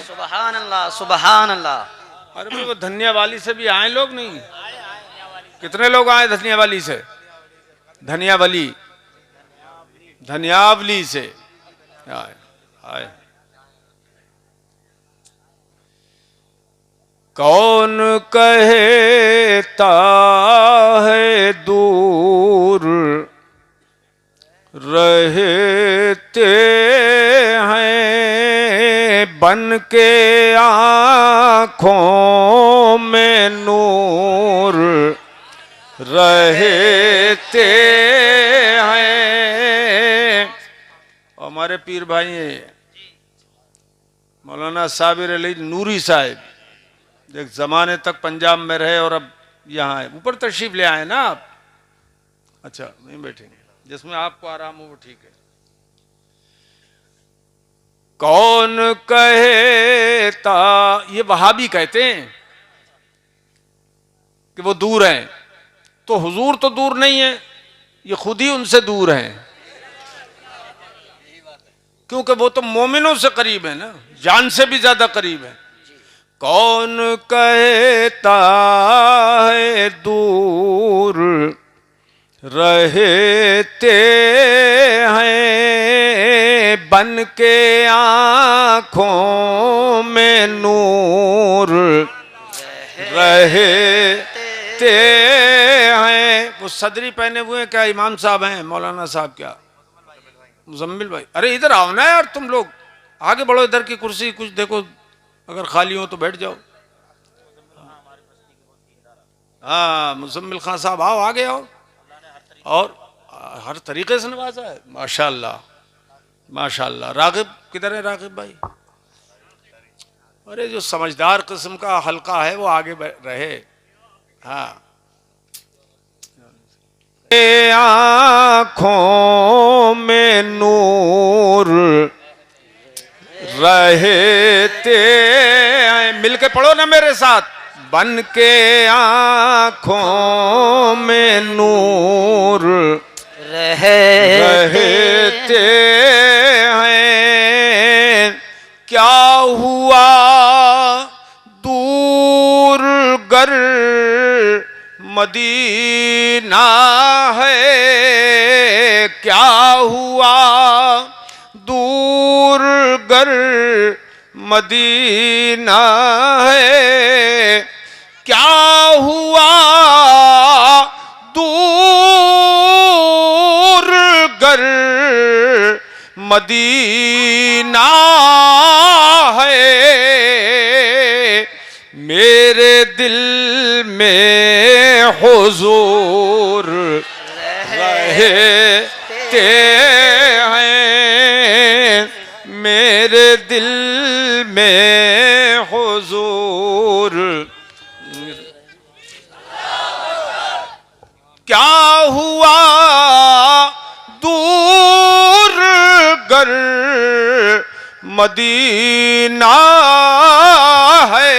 सुबहान अल्लाह सुबहान अल्लाह। अरे भाई वो धनियावाली से भी आए लोग नहीं? कितने लोग आए धनियावाली से? धनियावाली धनियावली से आए आए। कौन कहता है दूर रहते हैं, बन के आँखों में नूर रहते हैं। हमारे पीर भाई मौलाना साबिर अली नूरी साहब, एक जमाने तक पंजाब में रहे और अब यहाँ है। ऊपर तशरीफ ले आए ना आप? अच्छा, नहीं बैठेंगे, जिसमें आपको आराम हो वो ठीक है। कौन कहता, ये वहाबी कहते हैं कि वो दूर हैं, तो हुजूर तो दूर नहीं है, ये खुद ही उनसे दूर हैं, क्योंकि वो तो मोमिनों से करीब है ना, जान से भी ज्यादा करीब है। कौन कहता है दूर रहते हैं, बन के आँखों में नूर रहते हैं। वो सदरी पहने हुए क्या इमाम साहब हैं? मौलाना साहब क्या? मुजम्मिल भाई, अरे इधर आओ ना यार, तुम लोग आगे बढ़ो, इधर की कुर्सी कुछ देखो, अगर खाली हो तो बैठ जाओ। हाँ मुजम्मिल खान साहब आओ, आगे आओ। और हर तरीके से नवाजा है, माशाल्लाह माशाल्लाह। रागिब किधर है? रागिब भाई, अरे जो समझदार किस्म का हल्का है वो आगे रहे। हाँ, आँखों में नूर रहते हैं, मिलके पढ़ो ना मेरे साथ, बन के आँखों में नूर रहते हैं। क्या हुआ दूर गर मदीना है, क्या हुआ दूर गर मदीना है, क्या हुआ दूर गर मदीना है। मेरे दिल में हुजूर रहते हैं, मेरे दिल में हुजूर। क्या हुआ दूर गर मदीना है।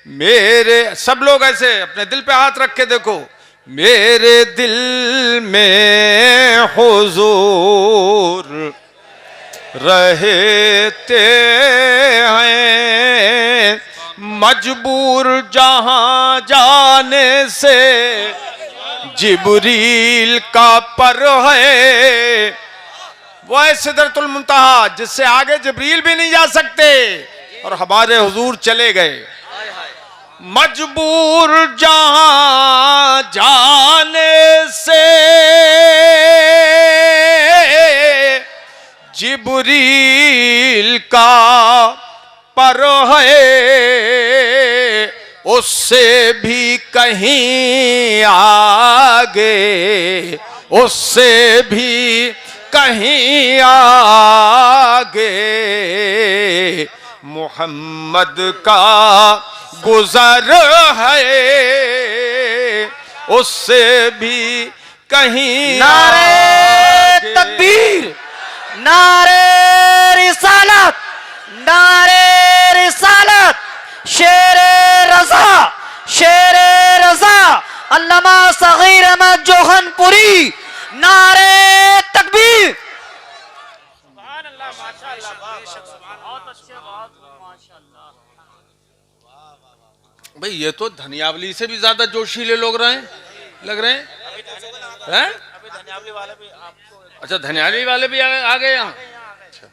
मेरे सब लोग ऐसे अपने दिल पे हाथ रख के देखो, मेरे दिल में हुजूर रहते हैं। मजबूर जहां जाने से जिब्रील का पर है, वो है सिदरतुल मुंतहा, जिससे आगे जिब्रील भी नहीं जा सकते, और हमारे हुजूर चले गए। मजबूर जहां जाने से जिब्रील का पर है, उससे भी कहीं आगे, उससे भी कहीं आगे मोहम्मद का गुजर है, उससे भी कहीं। नारे तकबीर, नारे रिसालत, नारे रिसालत, शेरे रज़ा। शेर रजा अल्लामा सगीर अहमद जोहनपुरी, नारे तकबीर। भाई ये तो धनियावली से भी ज्यादा जोशीले लोग लग रहे हैं? अच्छा, धनियावली वाले भी आ गए यहाँ। अच्छा।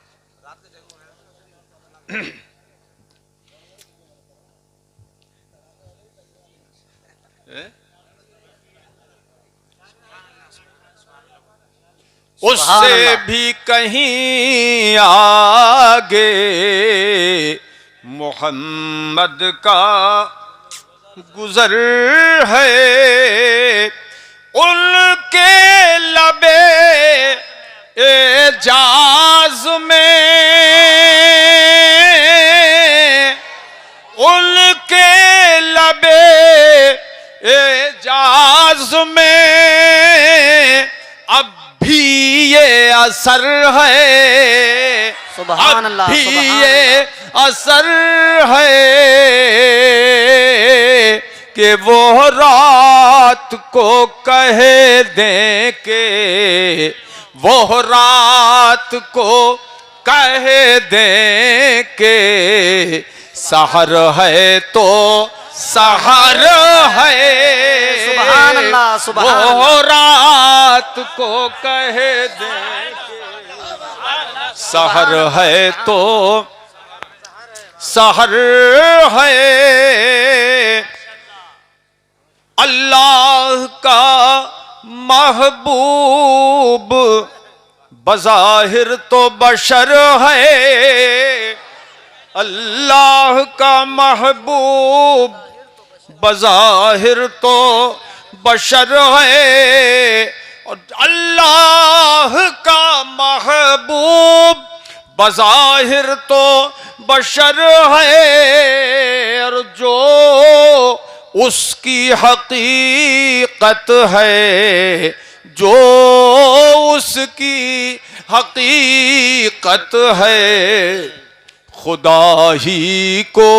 उससे भी कहीं आगे मोहम्मद का गुजर है, उनके लबे एजाज में, उनके लबे एजाज में अब भी ये असर है, सुभान अल्लाह, भी सुभान ये असर है कि वो रात को कह दें के, वो रात को कह दें के सहर है तो सहर है। सुभान अल्लाह, सुभान वो अल्लाह। रात को कह दें सहर है तो सहर है। अल्लाह का महबूब बज़ाहिर तो बशर है, अल्लाह का महबूब बज़ाहिर तो बशर है, और अल्लाह का महबूब बज़ाहिर तो बशर है, और जो उसकी हकीकत है, जो उसकी हकीकत है, खुदा ही को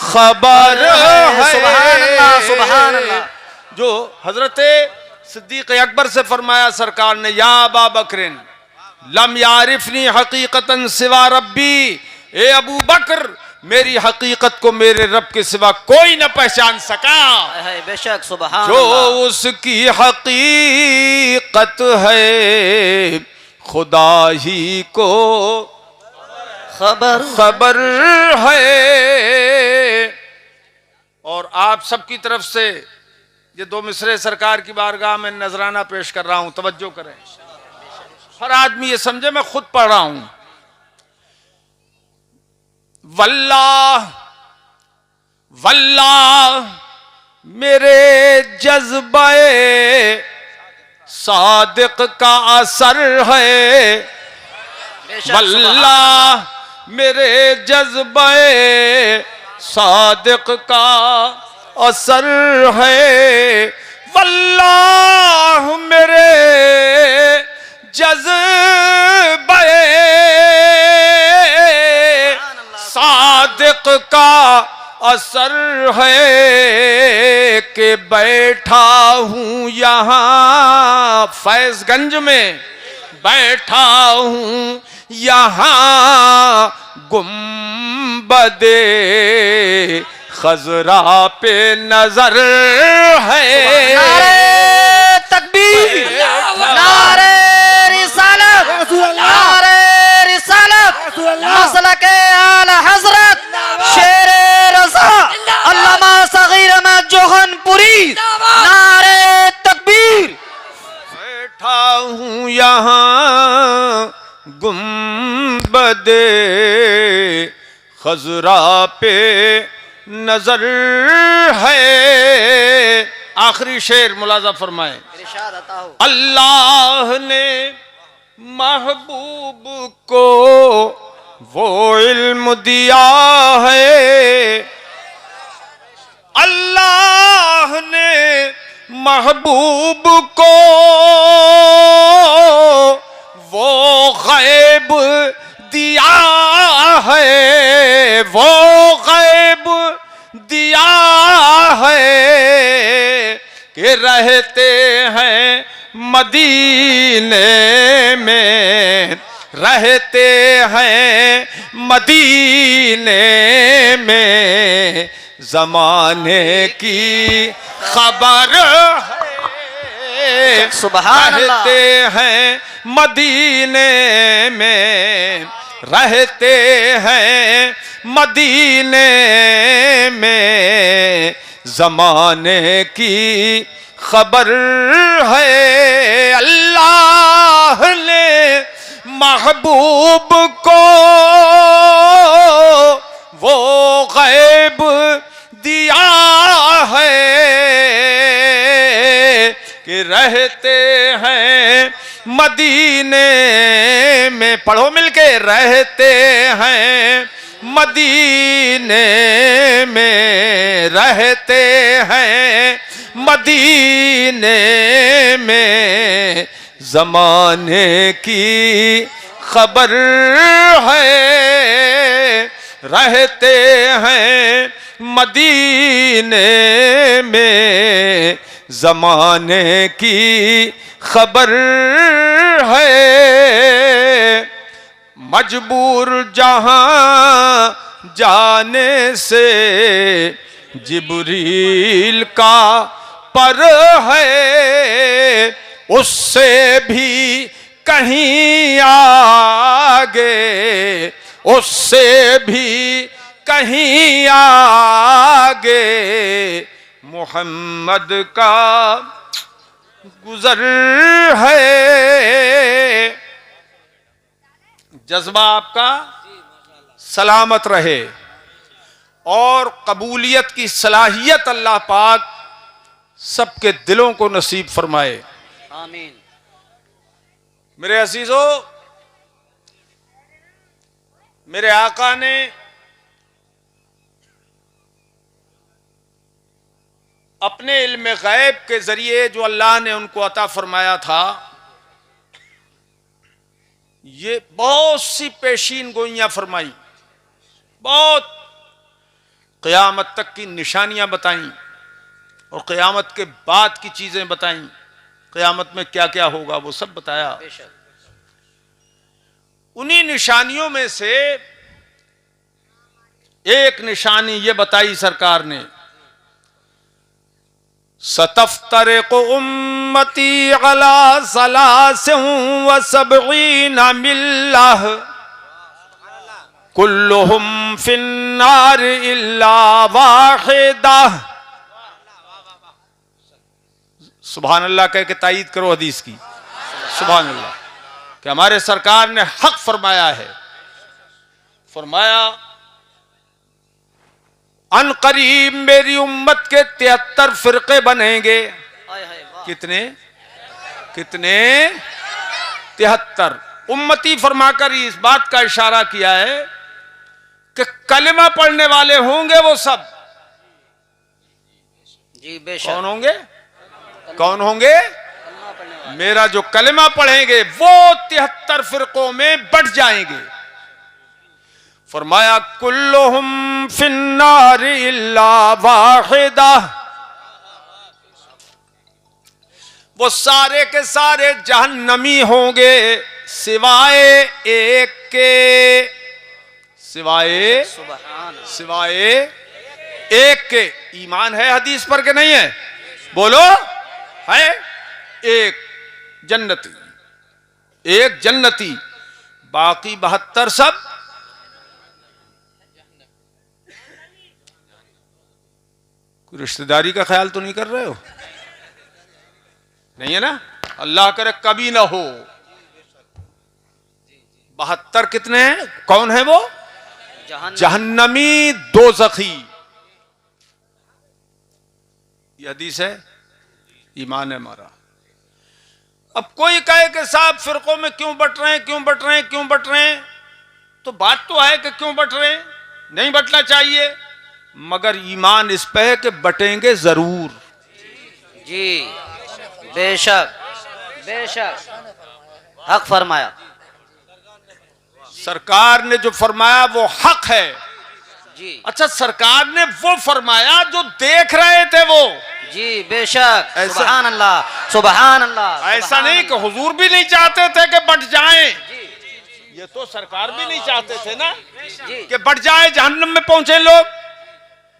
खबर है। सुभान अल्लाह, सुभान अल्लाह। जो हजरत सिद्दीक अकबर से फरमाया सरकार ने, या अबा बकरिन लम यारिफनी हकीकतन सिवा रब्बी, ए अबू बकर मेरी हकीकत को मेरे रब के सिवा कोई न पहचान सका। बेशक, सुभान जो अल्लाह। उसकी हकीकत है खुदा ही को खबर है। और आप सबकी तरफ से ये दो मिसरे सरकार की बारगाह में नजराना पेश कर रहा हूं, तवज्जो करें। हर आदमी ये समझे मैं खुद पढ़ रहा हूं। वल्लाह वल्लाह मेरे जज्बाए सादिक का असर है, वल्लाह मेरे जज्बाए सादिक का असर है, वल्लाह मेरे जज्बाए सादिक का असर है कि बैठा हूँ यहाँ फैजगंज में, बैठा हूँ यहाँ गुम्बदे खजरा पे नजर है। नारे तकबीर, नारे रिसालत, नारे रिसालत, मसलके आला हजरत शेर रज़ा अल्लामा सगीर अहमद जोहनपुरी, नारे तकबीर। बैठा हूँ यहाँ गुम्बदे खजरा पे नजर है। आखिरी शेर मुलाजा फरमाए। अल्लाह ने महबूब को वो इल्म दिया है, अल्लाह ने महबूब को वो गैब दिया है, वो गैब दिया है कि रहते हैं मदीने में, रहते हैं मदीने में, ज़माने की खबर है। सुभान अल्लाह। रहते हैं मदीने में, रहते हैं मदीने में, ज़माने की खबर है। अल्लाह ने महबूब को वो गैब दिया है कि रहते हैं मदीने में। पढ़ो मिलके, रहते हैं मदीने में, रहते हैं मदीने में, ज़माने की खबर है। रहते हैं मदीने में, ज़माने की खबर है। मजबूर जहां जाने से जिब्रील का पर है, उससे भी कहीं आगे, उससे भी कहीं आगे मोहम्मद का गुजर है। जज्बा आपका सलामत रहे और कबूलियत की सलाहियत अल्लाह पाक सबके दिलों को नसीब फरमाए। आमीन। मेरे अजीजों, मेरे आका ने अपने इल्म गैब के जरिए जो अल्लाह ने उनको अता फरमाया था, ये बहुत सी पेशीन गोइयां फरमाई, बहुत क़यामत तक की निशानियां बताईं और क़यामत के बाद की चीजें बताईं। क़यामत में क्या क्या होगा वो सब बताया। उन्हीं निशानियों में से एक निशानी ये बताई सरकार ने, सतफ्तरिक़ु उम्मती अला सलासिन व सबईन मिल्लह कुल्लुहुम फिन्नार इल्ला वाहिदा। सुभान अल्लाह कह के तायीद करो हदीस की। सुभान अल्लाह कि हमारे सरकार ने हक फरमाया है। फरमाया अन करीब मेरी उम्मत के 73 फिरके बनेंगे। कितने कितने? 73। उम्मती फरमाकर इस बात का इशारा किया है कि कलमा पढ़ने वाले होंगे वो सब। जी बेशक। कौन होंगे? कौन होंगे? मेरा जो कलमा पढ़ेंगे वो 73 फिरकों में बट जाएंगे। फरमाया कुल्लुहुम फिन्नार इल्ला वाहिदा, वो सारे के सारे जहन्नमी होंगे सिवाय एक के। सिवाय एक के। ईमान है हदीस पर के नहीं है? बोलो। है एक जन्नती, एक जन्नती, बाकी 72 सब कोई रिश्तेदारी का ख्याल तो नहीं कर रहे हो? नहीं है ना? अल्लाह करे कभी ना हो। 72 कितने हैं? कौन है वो? जहन्नमी, दोज़खी। ये हदीस है, ईमान है हमारा। अब कोई कहे कि साहब फिरकों में क्यों बट रहे हैं, क्यों बट रहे हैं, क्यों बट रहे हैं? तो बात तो है कि क्यों बट रहे हैं, नहीं बटना चाहिए, मगर ईमान इस पे है कि बटेंगे जरूर। जी बेशक बेशक, हक फरमाया। सरकार ने जो फरमाया वो हक है। जी अच्छा, सरकार ने वो फरमाया जो देख रहे थे वो। जी बेशक, ऐसा- सुभान अल्लाह, सुभान अल्लाह। ऐसा सुभान नहीं कि अल्लाह। हुजूर भी नहीं चाहते थे कि बट जाएं, जी ये तो सरकार भी नहीं चाहते थे ना जी कि बट जाए, जहन्नम में पहुंचे लोग।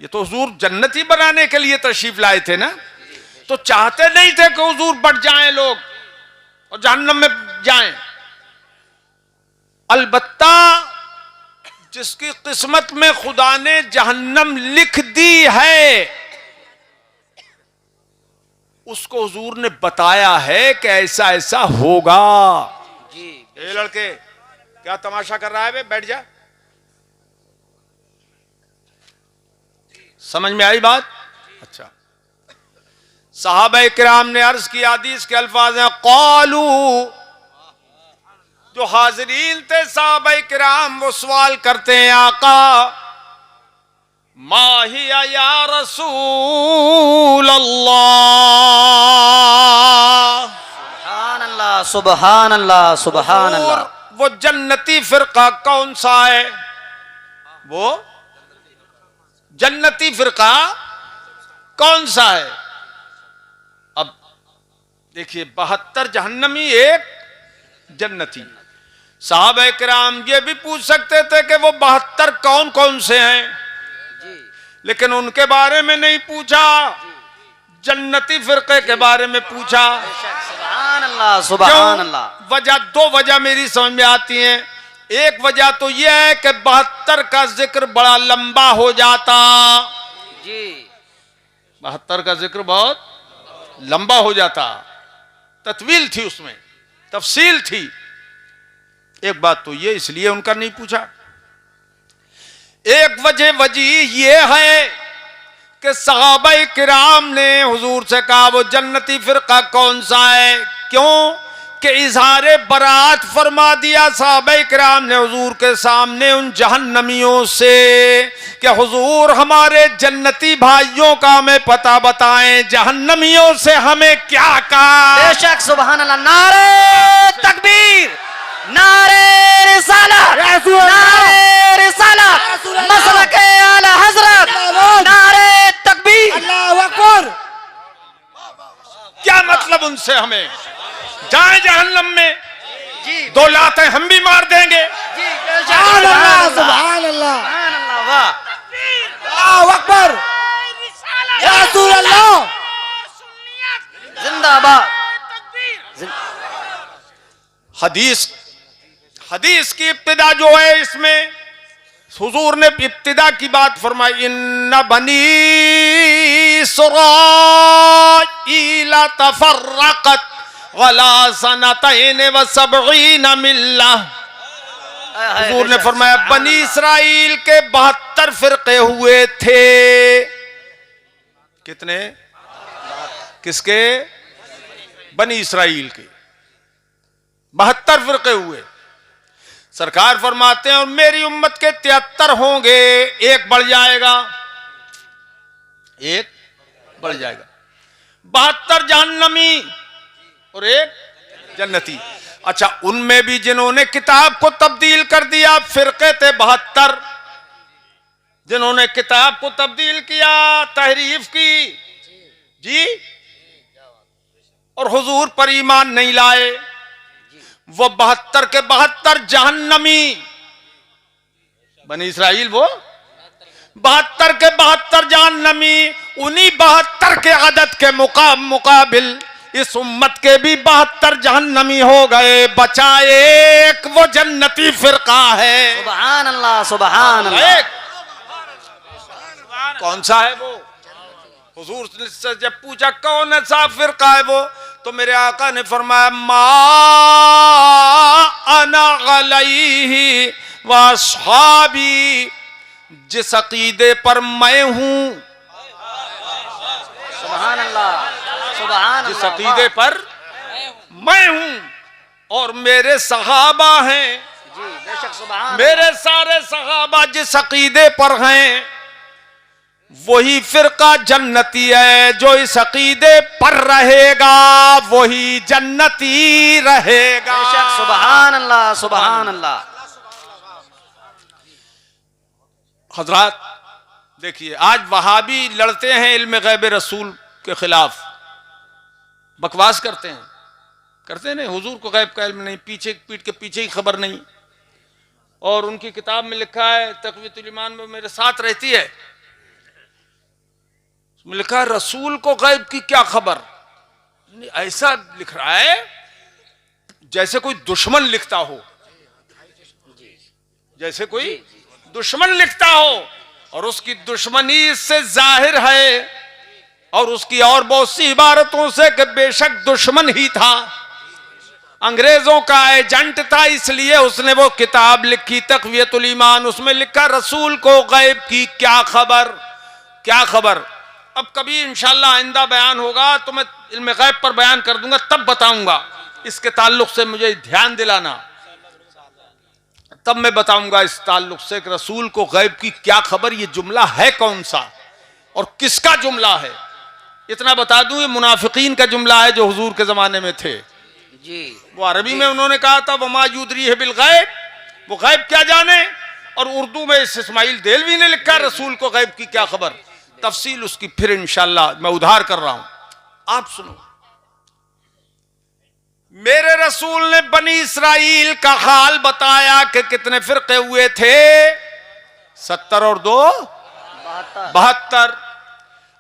ये तो हुजूर जन्नती बनाने के लिए तशरीफ लाए थे ना, तो चाहते नहीं थे कि हुजूर बट जाएं लोग और जहन्नम में जाएं। अलबत्ता जिसकी किस्मत में खुदा ने जहन्नम लिख दी है, उसको हुजूर ने बताया है कि ऐसा ऐसा होगा। जी ये लड़के क्या तमाशा कर रहा है बे, बैठ जा। समझ में आई बात? अच्छा, सहाबा-ए-किराम ने अर्ज की, हदीस के अल्फाज हैं, क़ालू, जो हाजिरीन थे सहाबा-ए-किराम वो सवाल करते हैं, आका माहिया या रसूल अल्लाह, सुभान अल्लाह, सुभान अल्लाह, सुभान अल्लाह। वो जन्नती फिरका कौन सा है? वो जन्नती फिरका कौन सा है? अब देखिए, 72 जहन्नमी, एक जन्नती। साहबे किराम ये भी पूछ सकते थे कि वो 72 कौन कौन से हैं, जी लेकिन उनके बारे में नहीं पूछा, जन्नती फिरके के बारे में पूछा। बेशक, सुभान अल्लाह, सुभान अल्लाह। वजह, दो वजह मेरी समझ में आती हैं। एक वजह तो यह है कि 72 का जिक्र बड़ा लंबा हो जाता। जी 72 का जिक्र बहुत लंबा हो जाता, तत्वील थी उसमें, तफसील थी। एक बात तो ये, इसलिए उनका नहीं पूछा। एक वजह ये है कि सहाबाए किराम ने हुजूर से कहा वो जन्नती फिरका कौन सा है, क्यों कि इजहारे बरात फरमा दिया सहाबाए किराम ने हुजूर के सामने उन जहन्नमियों से कि हुजूर हमारे जन्नती भाइयों का हमें पता बताएं, जहन्नमियों से हमें क्या कहा। बेशक, सुभान अल्लाह। नारे तकबीर, नारे रिसालत, नारे रिसालत, मसलके आला हजरत, नारे तकबीर। अल्लाहु अकबर। क्या मतलब उनसे हमें जाए जहन्नम में, जी दो लातें हम भी मार देंगे। जी बेशक, सुभान अल्लाह, सुभान अल्लाह, सुभान अल्लाह, सुभान अल्लाह, वाह। अल्लाहु अकबर, या रसूल अल्लाह। जिंदाबाद। हदीस की इब्तिदा जो है, इसमें हुजूर ने इब्तिदा की बात फरमाई, इन्ना बनी इस्राईल तफर्रकत वला सनतैन व सबईन मिल्ला। हुजूर ने फरमाया बनी इसराइल के 72 फिरके हुए थे। कितने? किसके? बनी इसराइल के 72 फिरके हुए। सरकार फरमाते हैं और मेरी उम्मत के 73 होंगे, एक बढ़ जाएगा, एक बढ़ जाएगा। 72 जहन्नमी और एक जन्नती। अच्छा, उनमें भी जिन्होंने किताब को तब्दील कर दिया फिरके थे 72, जिन्होंने किताब को तब्दील किया, तहरीफ की जी, और हुजूर पर ईमान नहीं लाए, वो 72 के 72 जहन्नमी। बनी इसराइल वो 72 के 72 जहन्नमी। उन्हीं 72 के आदत के मुकाबिल इस उम्मत के भी 72 जहन्नमी हो गए, बचा एक वो जन्नती फिरका है। सुभान अल्लाह, सुभान अल्लाह। एक कौन सा है वो? हुजूर से जब पूछा कौन सा फिरका है वो, तो मेरे आका ने फरमाया मा अना अलैहि व अस्हाबी, जिस अकीदे पर मैं हूं, सुभान अल्लाह, सुभान जिस अल्लाह, अकीदे वाह। पर मैं हूं और मेरे सहाबा हैं, जी बेशक, सुभान मेरे सारे सहाबा जिस अकीदे पर हैं, वही फिरका जन्नती है। जो इस अकीदे पर रहेगा वही जन्नती रहेगा। बेशक, सुभान अल्लाह, सुभान अल्लाह। हजरात देखिए, आज वहाबी लड़ते हैं इल्म गैब रसूल के खिलाफ, बकवास करते नहीं, हुजूर को गैब का इल्म नहीं, पीछे पीठ के पीछे ही खबर नहीं। और उनकी किताब में लिखा है, तक़वियतुल ईमान में मेरे साथ रहती है, उसमें लिखा है रसूल को गैब की क्या खबर। ऐसा लिख रहा है जैसे कोई दुश्मन लिखता हो, जैसे कोई दुश्मन लिखता हो, और उसकी दुश्मनी इससे जाहिर है, और उसकी और बहुत सी इबारतों से कि बेशक दुश्मन ही था, अंग्रेजों का एजेंट था, इसलिए उसने वो किताब लिखी तक़वियतुल ईमान। उसमें लिखा रसूल को गैब की क्या खबर, क्या खबर। अब कभी इंशाअल्लाह आइंदा बयान होगा तो मैं इल्म गैब पर बयान कर दूंगा, तब बताऊंगा, इसके ताल्लुक से मुझे ध्यान दिलाना, तब मैं बताऊंगा इस ताल्लुक से कि रसूल को गैब की क्या खबर, ये जुमला है कौन सा और किसका जुमला है। इतना बता दूं, ये मुनाफिकीन का जुमला है जो हुजूर के जमाने में थे जी। वो अरबी में उन्होंने कहा था वमा युदरी है बिल गैब, वो गैब क्या जाने, और उर्दू में इस इस्माइल देलवी ने लिखा रसूल को गैब की क्या खबर। तफसील उसकी फिर इंशाअल्लाह मैं उधार कर रहा हूं, आप सुनो। मेरे रसूल ने बनी इसराइल का हाल बताया कि कितने फिरके हुए थे, 70 और 2 72।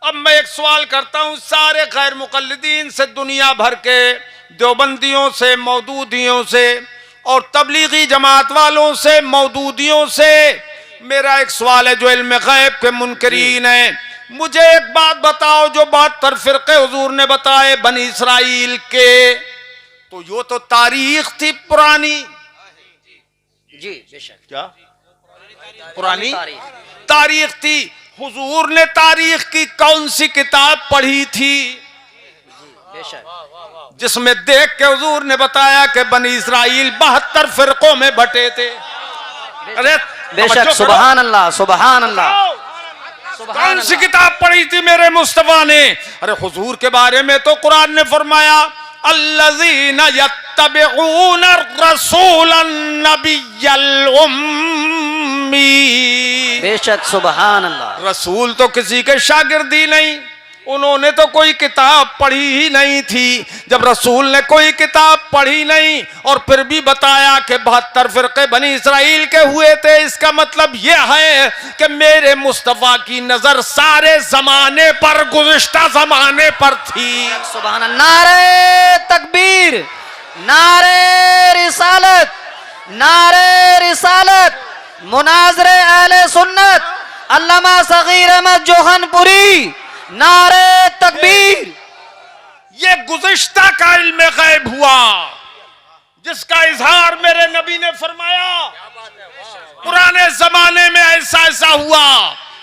अब मैं एक सवाल करता हूं सारे गैर मुकल्लिदीन से, दुनिया भर के देवबंदियों से, मौदूदियों से, और तबलीगी जमात वालों से, मौदूदियों से मेरा एक सवाल है जो इल्म गैब के मुनकरीन है, मुझे एक बात बताओ, जो 72 फिरके हुजूर ने बताए बनी इसराइल के, तो यो तो तारीख थी पुरानी जी, बेशक। क्या पुरानी तारीख थी। हुजूर ने तारीख की कौन सी किताब पढ़ी थी बेशक, जिसमें देख के हुजूर ने बताया कि बनी इसराइल 72 फिरकों में बटे थे। अरे बेशक, सुबहान अल्लाह, सुबहान अल्लाह। कौन सी किताब पढ़ी थी मेरे मुस्तफा ने? अरे हुजूर के बारे में तो कुरान ने फरमाया अल्लज़ीना यत्तबिऊना रसूलन नबिय्यल उम्मी। बेशक, सुबहान अल्लाह। रसूल तो किसी के शागिर्दी नहीं, उन्होंने तो कोई किताब पढ़ी ही नहीं थी। जब रसूल ने कोई किताब पढ़ी नहीं और फिर भी बताया कि 72 फिरके बनी इसराइल के हुए थे, इसका मतलब यह है कि मेरे मुस्तफा की नजर सारे जमाने पर, गुज़िश्ता जमाने पर थी। सुबहान अल्लाह। नारे तकबीर, नारे रिसालत, नारे रिसालत, मुनाज़रे अहले सुन्नत, अल्लामा सगीर अहमद जोहनपुरी, नारे तकबीर। ये गुज़िश्ता का इल्म गैब हुआ जिसका इजहार मेरे नबी ने फरमाया। पुराने जमाने में ऐसा ऐसा हुआ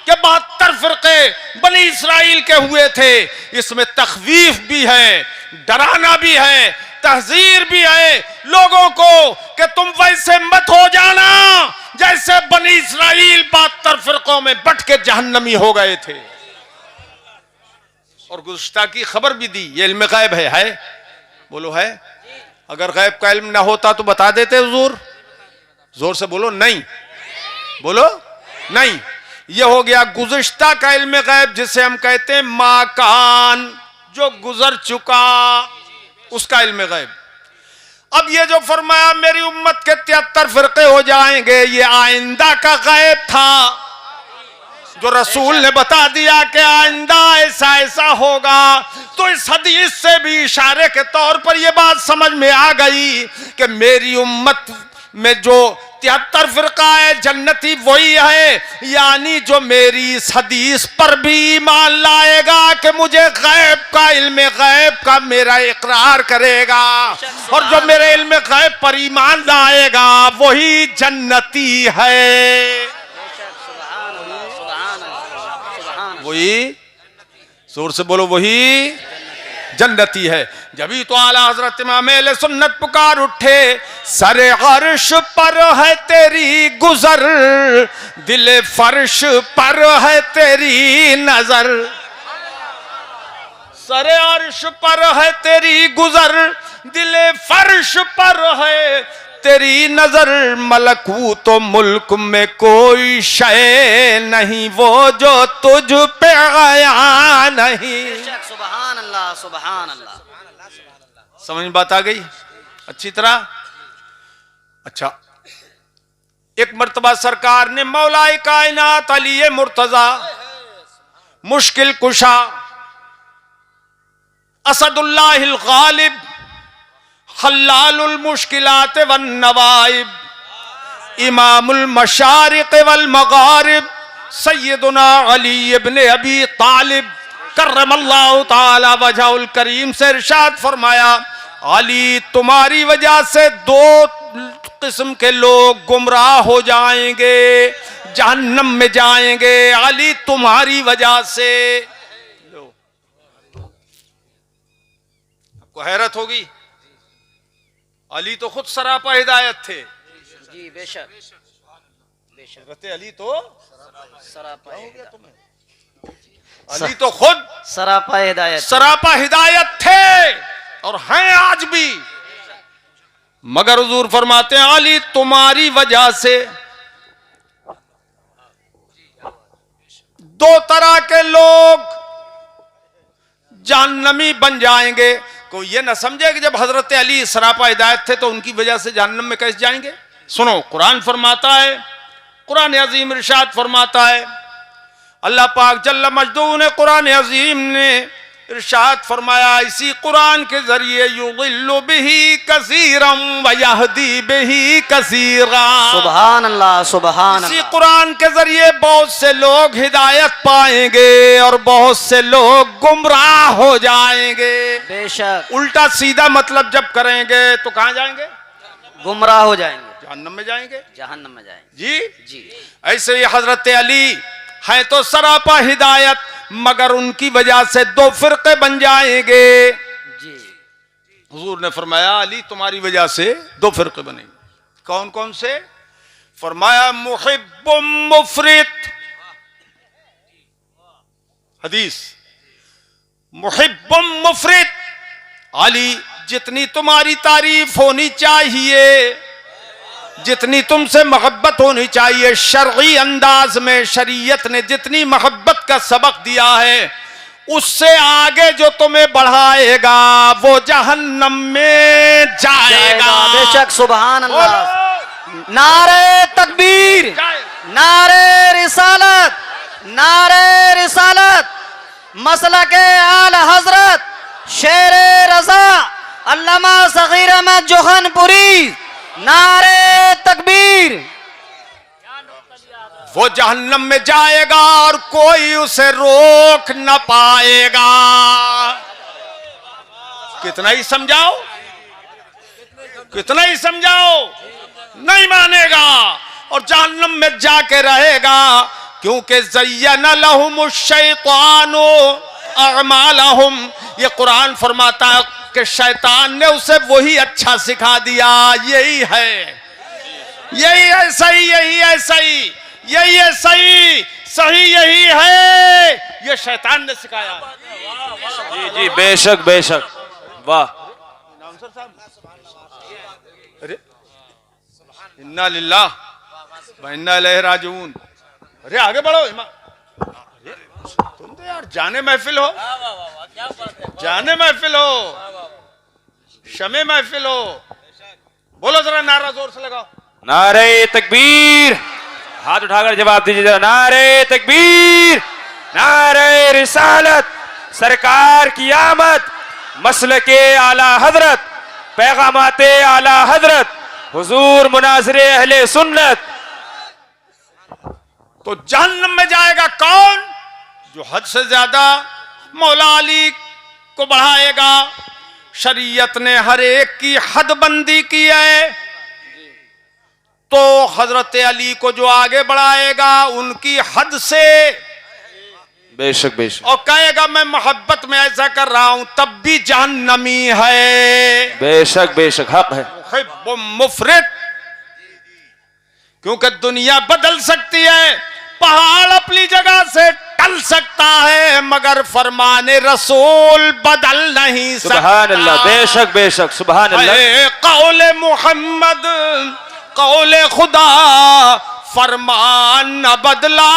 कि 72 फिरके बनी इसराइल के हुए थे। इसमें तखवीफ भी है, डराना भी है, तहजीर भी है लोगों को कि तुम वैसे मत हो जाना जैसे बनी इसराइल 72 फिरकों में बट के जहन्नमी हो गए थे। और गुज़िश्ता की खबर भी दी। ये इल्म गैब है? बोलो है? अगर गैब का इल्म ना होता तो बता देते हुजूर? जोर से बोलो नहीं, बोलो नहीं। ये हो गया गुज़िश्ता का इल्म गैब, जिसे हम कहते हैं माकान, जो गुजर चुका, उसका इल्म गैब। अब ये जो फरमाया मेरी उम्मत के 73 फिरके हो जाएंगे, ये आइंदा का गैब था जो रसूल ने बता दिया कि आइंदा ऐसा ऐसा होगा। तो इस हदीस से भी इशारे के तौर पर यह बात समझ में आ गई कि मेरी उम्मत में जो 73 फिरका है जन्नती वही है, यानी जो मेरी इस हदीस पर भी ईमान लाएगा कि मुझे गैब का, इल्म गैब का मेरा इकरार करेगा, और जो मेरे इल्म गैब पर ईमान लाएगा वही जन्नती है। वही, जोर से बोलो, वही जन्नती है। जभी तो आला हजरत इमाम अहले सुन्नत पुकार उठे, सरे अर्श पर है तेरी गुजर, दिल फर्श पर है तेरी नजर। सरे अर्श पर है तेरी गुजर, दिल फर्श पर है तेरी नजर मलकूत मुल्क में कोई शय नहीं वो जो तुझ पे आया नहीं। बेशक, सुबहान अल्लाह, सुबहान अल्लाह। समझ में बात आ गई अच्छी तरह? अच्छा, एक मर्तबा सरकार ने मौलाए कायनात अली मुर्तजा मुश्किल कुशा असदुल्लाहिल गालिब हल्लालुल मुश्किलात वन नवाइब इमामुल मशारिक वल मगारिब सैयदुना अली इब्ने अबी तालिब कर्रमल्लाहु ताला वजहुल करीम से इरशाद फरमाया, अली तुम्हारी वजह से दो किस्म के लोग गुमराह हो जाएंगे, जहन्नम में जाएंगे, अली तुम्हारी वजह से। आपको हैरत होगी, अली तो खुद सरापा हिदायत थे। जी बेशक, बेशक। हज़रत अली तो सरापा हिदायत, अली तो खुद सरापा हिदायत, सरापा हिदायत थे और हैं आज भी। मगर हुजूर फरमाते हैं अली तुम्हारी वजह से दो तरह के लोग जहन्नमी बन जाएंगे। कोई ये ना समझे कि जब हजरत अली सरापा हिदायत थे तो उनकी वजह से जहन्नम में कैसे जाएंगे। सुनो, कुरान फरमाता है, कुरान अजीम इरशाद फरमाता है, अल्लाह पाक जल्ल मजदू ने कुरान अजीम ने इरशाद फरमाया, इसी कुरान के जरिए युदिल्लु बिही कसीरम व यहदी बिही कसीरा। सुबहान अल्लाह, सुबहान इसी अल्लाह। कुरान के जरिए बहुत से लोग हिदायत पाएंगे और बहुत से लोग गुमराह हो जाएंगे। बेशक, उल्टा सीधा मतलब जब करेंगे तो कहां जाएंगे? गुमराह हो जाएंगे, जहन्नम में जाएंगे। जहन्नम में जाएंगे। जी जी, ऐसे ही हजरत अली है तो सरापा हिदायत, मगर उनकी वजह से दो फिरके बन जाएंगे। जी। हुजूर ने फरमाया अली तुम्हारी वजह से दो फिरके बनेंगे। कौन कौन से? फरमाया मुहिब्बुम मुफरित, हदीस, मुहिब्बुम मुफरित, अली जितनी तुम्हारी तारीफ होनी चाहिए, जितनी तुमसे मोहब्बत होनी चाहिए, शरई अंदाज में शरीयत ने जितनी मोहब्बत का सबक दिया है, उससे आगे जो तुम्हें बढ़ाएगा वो जहन्नम में जाएगा। बेशक, सुबहान अल्लाह। नारे तकबीर, नारे रिसालत, नारे रिसालत, मसलके आला हजरत शेर रजा अल्लामा सगीर अहमद जोहनपुरी, नारे तकबीर। वो जहन्नम में जाएगा और कोई उसे रोक न पाएगा। कितना ही समझाओ, कितना ही समझाओ, नहीं मानेगा और जहन्नम में जाके रहेगा। क्योंकि ज़य्यन लहुम शैतानो अअमालहुम, ये कुरान फरमाता है कि शैतान ने उसे वही अच्छा सिखा दिया। यही है, यही है सही, यही है सही, यही है सही, सही यही है, ये शैतान ने सिखाया। जी जी, बेशक बेशक, वाह। अरे इन्ना लिल्लाह व इन्ना इलैहि राजिऊन। अरे आगे बढ़ो। अरे तुम तो यार जाने महफिल हो, जाने महफिल हो, शमे महफिल हो। बोलो जरा नारा जोर से लगाओ। नारे तकबीर, हाथ उठाकर जवाब दीजिए जरा। नारे तकबीर, नारे रिसालत, सरकार की आमद, मसलके आला हजरत, पैगामाते आला हजरत, हुजूर मुनाज़िरे अहले सुन्नत। तो जहन्नम में जाएगा कौन? जो हद से ज्यादा मौला अली को बढ़ाएगा। शरीयत ने हर एक की हद बंदी की है, तो हजरत अली को जो आगे बढ़ाएगा उनकी हद से, बेशक बेशक, और कहेगा मैं मोहब्बत में ऐसा कर रहा हूं, तब भी जहन्नमी है। बेशक बेशक, हक है। मुफरित, क्योंकि दुनिया बदल सकती है पहाड़ अपनी जगह से टल सकता है मगर फरमाने रसूल बदल नहीं सकता। सुभान अल्लाह, बेशक बेशक, सुभान अल्लाह। कौले मोहम्मद कौले खुदा फरमान न बदला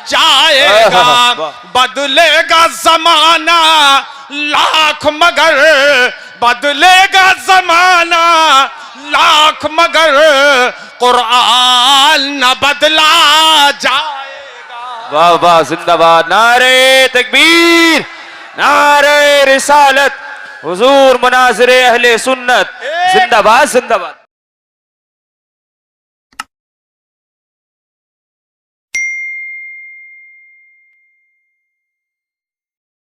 जाएगा, बदलेगा जमाना लाख मगर, बदलेगा जमाना लाख मगर कुरान न बदला जाएगा। वाह वाह, जिंदाबाद, नारे तकबीर, नारे रिसालत, हुजूर मुनाज़िर अहले सुन्नत, जिंदाबाद जिंदाबाद।